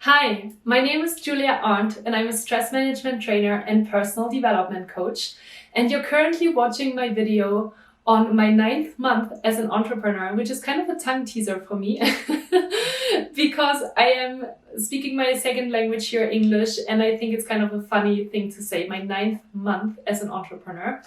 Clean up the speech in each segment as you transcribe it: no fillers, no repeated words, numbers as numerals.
Hi, my name is Julia Arndt and I'm a stress management trainer and personal development coach. And you're currently watching my video on my 9th month as an entrepreneur, which is kind of a tongue teaser for me because I am speaking my second language here, English, and I think it's kind of a funny thing to say, my 9th month as an entrepreneur.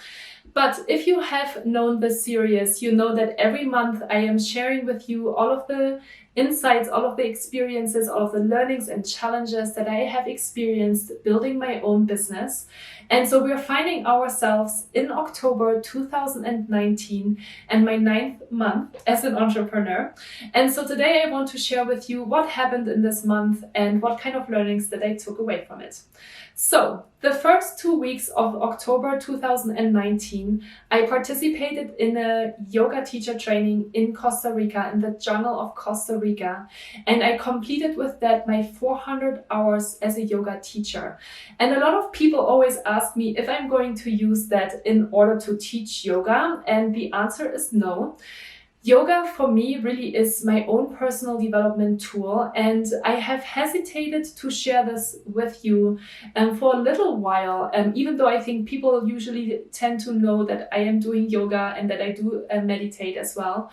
But if you have known this series, you know that every month I am sharing with you all of the insights, all of the experiences, all of the learnings and challenges that I have experienced building my own business. And so we're finding ourselves in October 2019 and my 9th month as an entrepreneur. And so today I want to share with you what happened in this month and what kind of learnings that I took away from it. So the first 2 weeks of October 2019, I participated in a yoga teacher training in Costa Rica, in the jungle of Costa Rica. And I completed with that my 400 hours as a yoga teacher. And a lot of people always ask me if I'm going to use that in order to teach yoga. And the answer is no. Yoga for me really is my own personal development tool, and I have hesitated to share this with you for a little while, even though I think people usually tend to know that I am doing yoga and that I do meditate as well.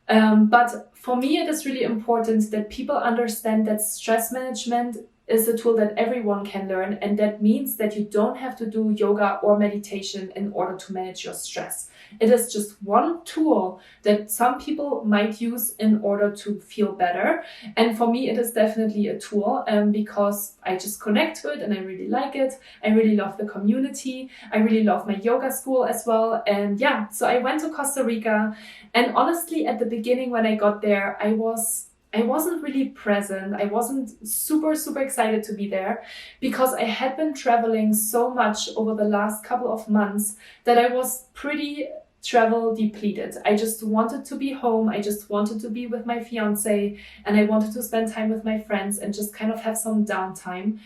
But for me, it is really important that people understand that stress management is a tool that everyone can learn, and that means that you don't have to do yoga or meditation in order to manage your stress. It is just one tool that some people might use in order to feel better. And for me, it is definitely a tool because I just connect to it and I really like it. I really love the community. I really love my yoga school as well. And yeah, so I went to Costa Rica, and honestly, at the beginning when I got there, I wasn't really present. I wasn't super excited to be there because I had been traveling so much over the last couple of months that I was pretty travel depleted. I just wanted to be home. I just wanted to be with my fiance, and I wanted to spend time with my friends and just kind of have some downtime.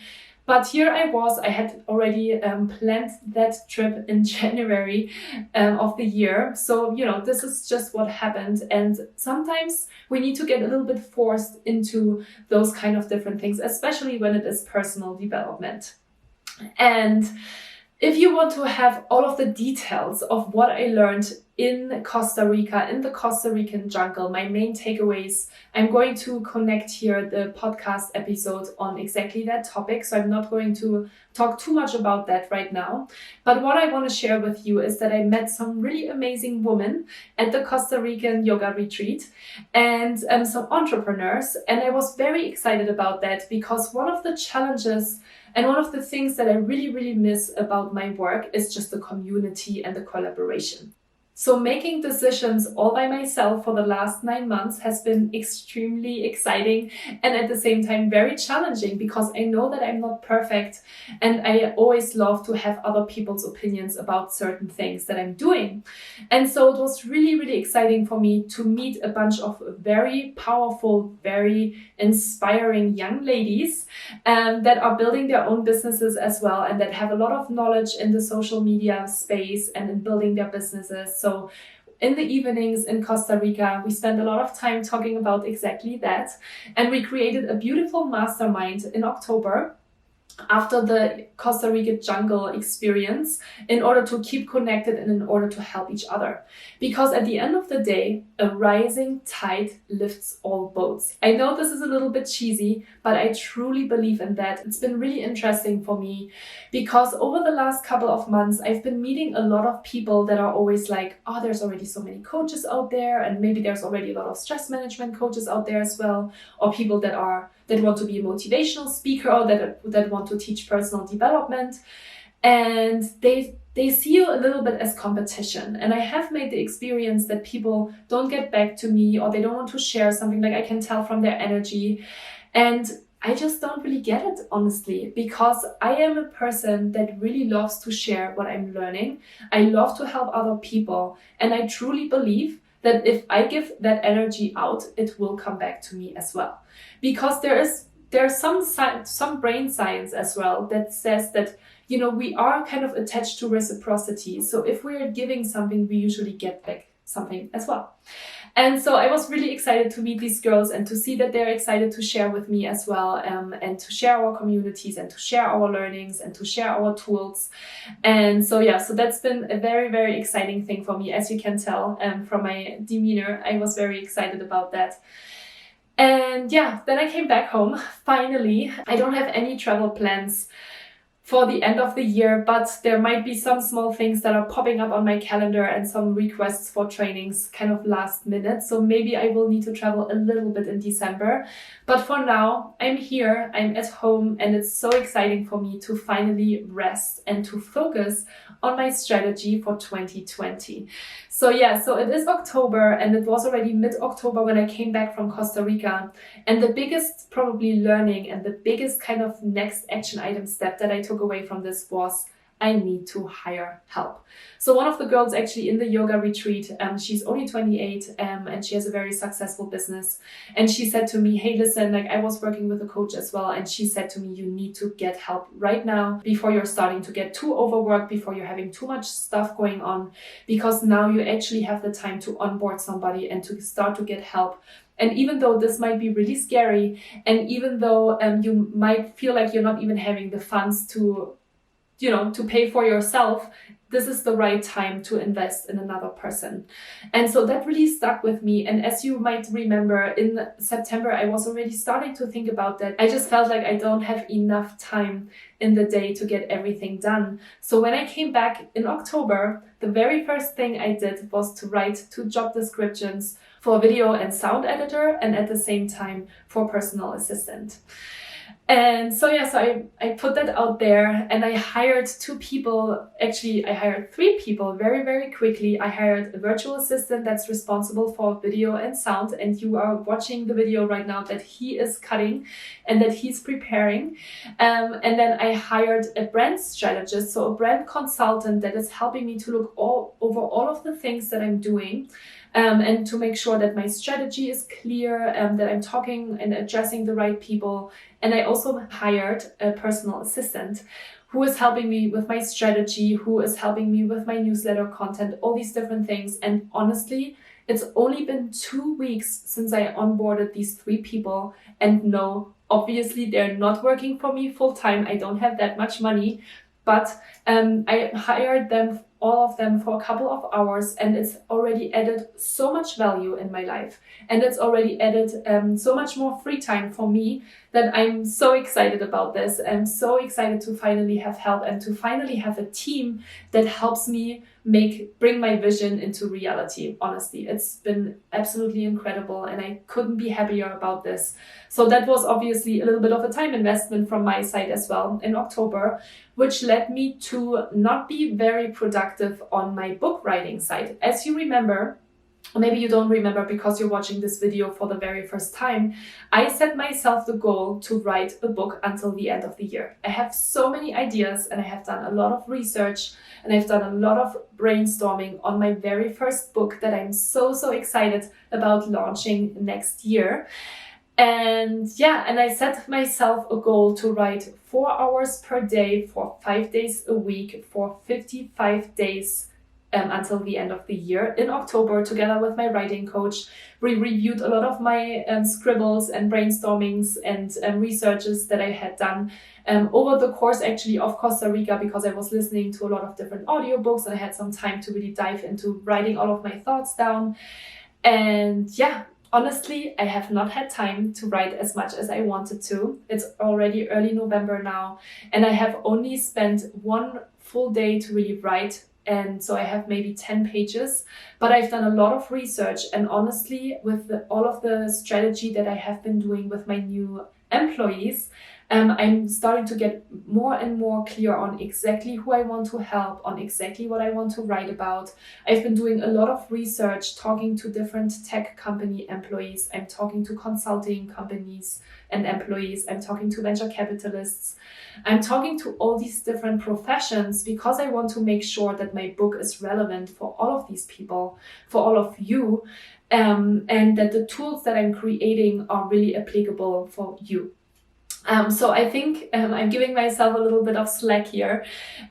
But here I had already planned that trip in January of the year. So, this is just what happened. And sometimes we need to get a little bit forced into those kind of different things, especially when it is personal development. And if you want to have all of the details of what I learned in Costa Rica, in the Costa Rican jungle, my main takeaways, I'm going to connect here the podcast episode on exactly that topic. So I'm not going to talk too much about that right now. But what I want to share with you is that I met some really amazing women at the Costa Rican yoga retreat and some entrepreneurs. And I was very excited about that because one of the challenges and one of the things that I really miss about my work is just the community and the collaboration. So making decisions all by myself for the last 9 months has been extremely exciting and at the same time very challenging because I know that I'm not perfect and I always love to have other people's opinions about certain things that I'm doing. And so it was really exciting for me to meet a bunch of very powerful, very inspiring young ladies that are building their own businesses as well and that have a lot of knowledge in the social media space and in building their businesses. So in the evenings in Costa Rica, we spent a lot of time talking about exactly that. And we created a beautiful mastermind in October after the Costa Rica jungle experience in order to keep connected and in order to help each other. Because at the end of the day, a rising tide lifts all boats. I know this is a little bit cheesy, but I truly believe in that. It's been really interesting for me because over the last couple of months, I've been meeting a lot of people that are always like, oh, there's already so many coaches out there. And maybe there's already a lot of stress management coaches out there as well. Or people that want to be a motivational speaker or that want to teach personal development. And they see you a little bit as competition. And I have made the experience that people don't get back to me or they don't want to share something, like I can tell from their energy. And I just don't really get it, honestly, because I am a person that really loves to share what I'm learning. I love to help other people. And I truly believe that if I give that energy out, it will come back to me as well. Because there's some brain science as well that says that, we are kind of attached to reciprocity. So if we're giving something, we usually get back something as well. And so I was really excited to meet these girls and to see that they're excited to share with me as well, and to share our communities and to share our learnings and to share our tools. And so so that's been a very, very exciting thing for me. As you can tell from my demeanor, I was very excited about that. And then I came back home, finally. I don't have any travel plans for the end of the year, but there might be some small things that are popping up on my calendar and some requests for trainings kind of last minute. So maybe I will need to travel a little bit in December. But for now, I'm here, I'm at home, and it's so exciting for me to finally rest and to focus on my strategy for 2020. So it is October, and it was already mid-October when I came back from Costa Rica. And the biggest probably learning and the biggest kind of next action item step that I took away from this was I need to hire help. So one of the girls actually in the yoga retreat, she's only 28 and she has a very successful business. And she said to me, hey, listen, like I was working with a coach as well. And she said to me, you need to get help right now before you're starting to get too overworked, before you're having too much stuff going on, because now you actually have the time to onboard somebody and to start to get help. And even though this might be really scary, and even though you might feel like you're not even having the funds to pay for yourself, this is the right time to invest in another person. And so that really stuck with me. And as you might remember, in September, I was already starting to think about that. I just felt like I don't have enough time in the day to get everything done. So when I came back in October, the very first thing I did was to write 2 job descriptions for video and sound editor, and at the same time for personal assistant. And so I put that out there, and I hired 2 people. Actually, I hired 3 people very, very quickly. I hired a virtual assistant that's responsible for video and sound, and you are watching the video right now that he is cutting and that he's preparing. And then I hired a brand strategist, so a brand consultant that is helping me to look over all of the things that I'm doing. And to make sure that my strategy is clear, that I'm talking and addressing the right people. And I also hired a personal assistant who is helping me with my strategy, who is helping me with my newsletter content, all these different things. And honestly, it's only been 2 weeks since I onboarded these 3 people. And no, obviously they're not working for me full time. I don't have that much money, but I hired them, all of them, for a couple of hours, and it's already added so much value in my life, and it's already added so much more free time for me that I'm so excited about this. I'm so excited to finally have help and to finally have a team that helps me bring my vision into reality. Honestly, it's been absolutely incredible, and I couldn't be happier about this. So that was obviously a little bit of a time investment from my side as well in October, which led me to not be very productive on my book writing side. As you remember, or maybe you don't remember because you're watching this video for the very first time, I set myself the goal to write a book until the end of the year. I have so many ideas, and I have done a lot of research, and I've done a lot of brainstorming on my very first book that I'm so excited about launching next year. And I set myself a goal to write 4 hours per day for 5 days a week for 55 days until the end of the year. In October, together with my writing coach, we reviewed a lot of my scribbles and brainstormings and researches that I had done over the course actually of Costa Rica, because I was listening to a lot of different audiobooks and I had some time to really dive into writing all of my thoughts down. And honestly, I have not had time to write as much as I wanted to. It's already early November now, and I have only spent 1 full day to really write. And so I have maybe 10 pages, but I've done a lot of research. And honestly, with all of the strategy that I have been doing with my new employees, I'm starting to get more and more clear on exactly who I want to help, on exactly what I want to write about. I've been doing a lot of research, talking to different tech company employees. I'm talking to consulting companies and employees. I'm talking to venture capitalists. I'm talking to all these different professions because I want to make sure that my book is relevant for all of these people, for all of you, and that the tools that I'm creating are really applicable for you. So I think I'm giving myself a little bit of slack here,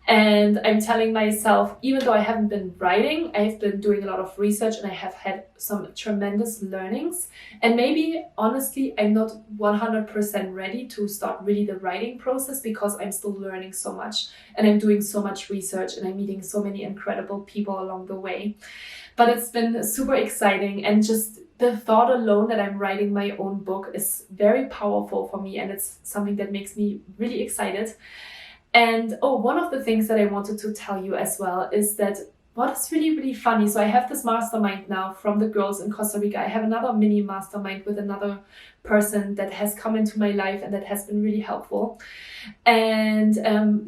and I'm telling myself, even though I haven't been writing, I've been doing a lot of research and I have had some tremendous learnings. And maybe honestly, I'm not 100% ready to start really the writing process because I'm still learning so much and I'm doing so much research and I'm meeting so many incredible people along the way. But it's been super exciting, and just the thought alone that I'm writing my own book is very powerful for me, and it's something that makes me really excited. And one of the things that I wanted to tell you as well is that what is really, really funny. So I have this mastermind now from the girls in Costa Rica. I have another mini mastermind with another person that has come into my life and that has been really helpful. And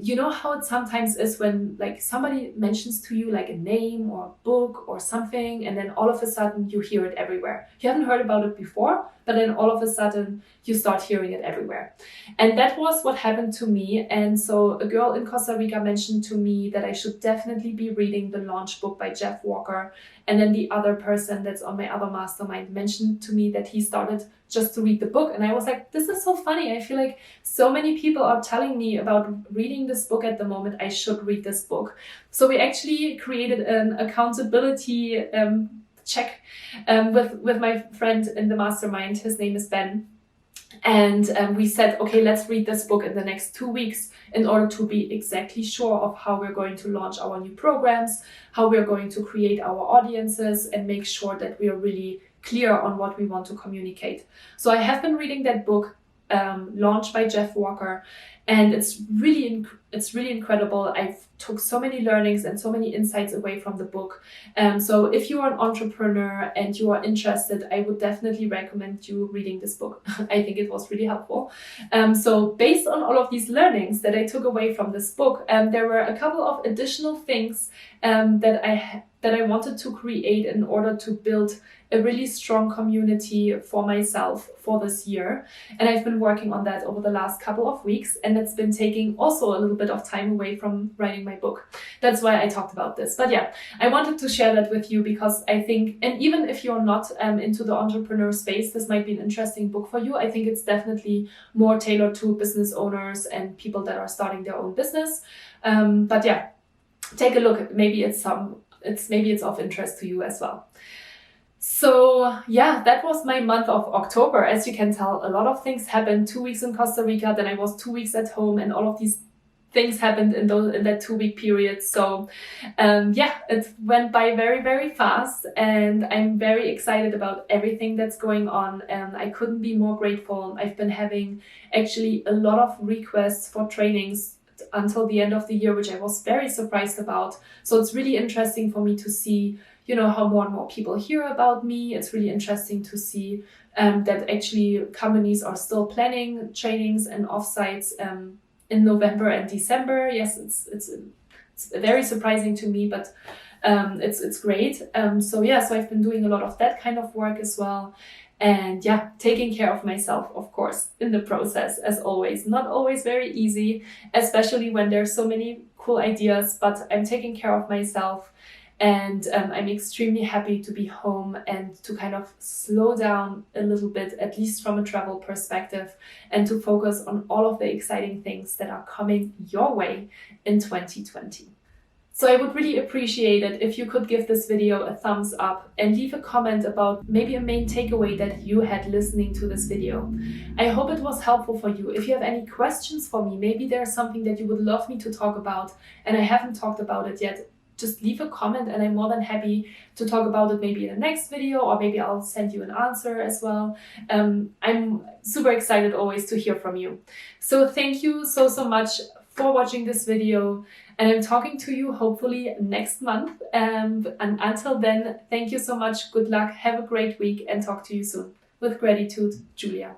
you know how it sometimes is when like somebody mentions to you like a name or a book or something, and then all of a sudden you hear it everywhere. You haven't heard about it before, but then all of a sudden you start hearing it everywhere. And that was what happened to me. And so a girl in Costa Rica mentioned to me that I should definitely be reading the launch book by Jeff Walker. And then the other person that's on my other mastermind mentioned to me that he started just to read the book. And I was like, this is so funny. I feel like so many people are telling me about reading this book at the moment. I should read this book. So we actually created an accountability check with my friend in the mastermind. His name is Ben. And we said, okay, let's read this book in the next 2 weeks in order to be exactly sure of how we're going to launch our new programs, how we're going to create our audiences, and make sure that we are really clear on what we want to communicate. So I have been reading that book, launched by Jeff Walker, and it's really incredible. I've took so many learnings and so many insights away from the book. So if you are an entrepreneur and you are interested, I would definitely recommend you reading this book. I think it was really helpful. So based on all of these learnings that I took away from this book, there were a couple of additional things that I wanted to create in order to build a really strong community for myself for this year. And I've been working on that over the last couple of weeks, and it's been taking also a little bit of time away from writing my book. That's why I talked about this. But yeah, I wanted to share that with you because I think, and even if you're not into the entrepreneur space, this might be an interesting book for you. I think it's definitely more tailored to business owners and people that are starting their own business. But yeah, take a look. Maybe it's of interest to you as well. So yeah, that was my month of October. As you can tell, a lot of things happened. 2 weeks in Costa Rica, then I was 2 weeks at home, and all of these things happened in that 2-week period. So yeah, it went by very, very fast, and I'm very excited about everything that's going on. And I couldn't be more grateful. I've been having actually a lot of requests for trainings until the end of the year, which I was very surprised about. So it's really interesting for me to see, you know, how more and more people hear about me. It's really interesting to see that actually companies are still planning trainings and offsites in November and December. Yes, it's very surprising to me, but it's great. So I've been doing a lot of that kind of work as well. And yeah, taking care of myself, of course, in the process, as always. Not always very easy, especially when there's so many cool ideas, but I'm taking care of myself. And I'm extremely happy to be home and to kind of slow down a little bit, at least from a travel perspective, and to focus on all of the exciting things that are coming your way in 2020. So I would really appreciate it if you could give this video a thumbs up and leave a comment about maybe a main takeaway that you had listening to this video. I hope it was helpful for you. If you have any questions for me, maybe there's something that you would love me to talk about and I haven't talked about it yet, just leave a comment and I'm more than happy to talk about it maybe in the next video, or maybe I'll send you an answer as well. I'm super excited always to hear from you. So thank you so much for watching this video, and I'm talking to you hopefully next month. And until then, thank you so much. Good luck. Have a great week and talk to you soon. With gratitude, Julia.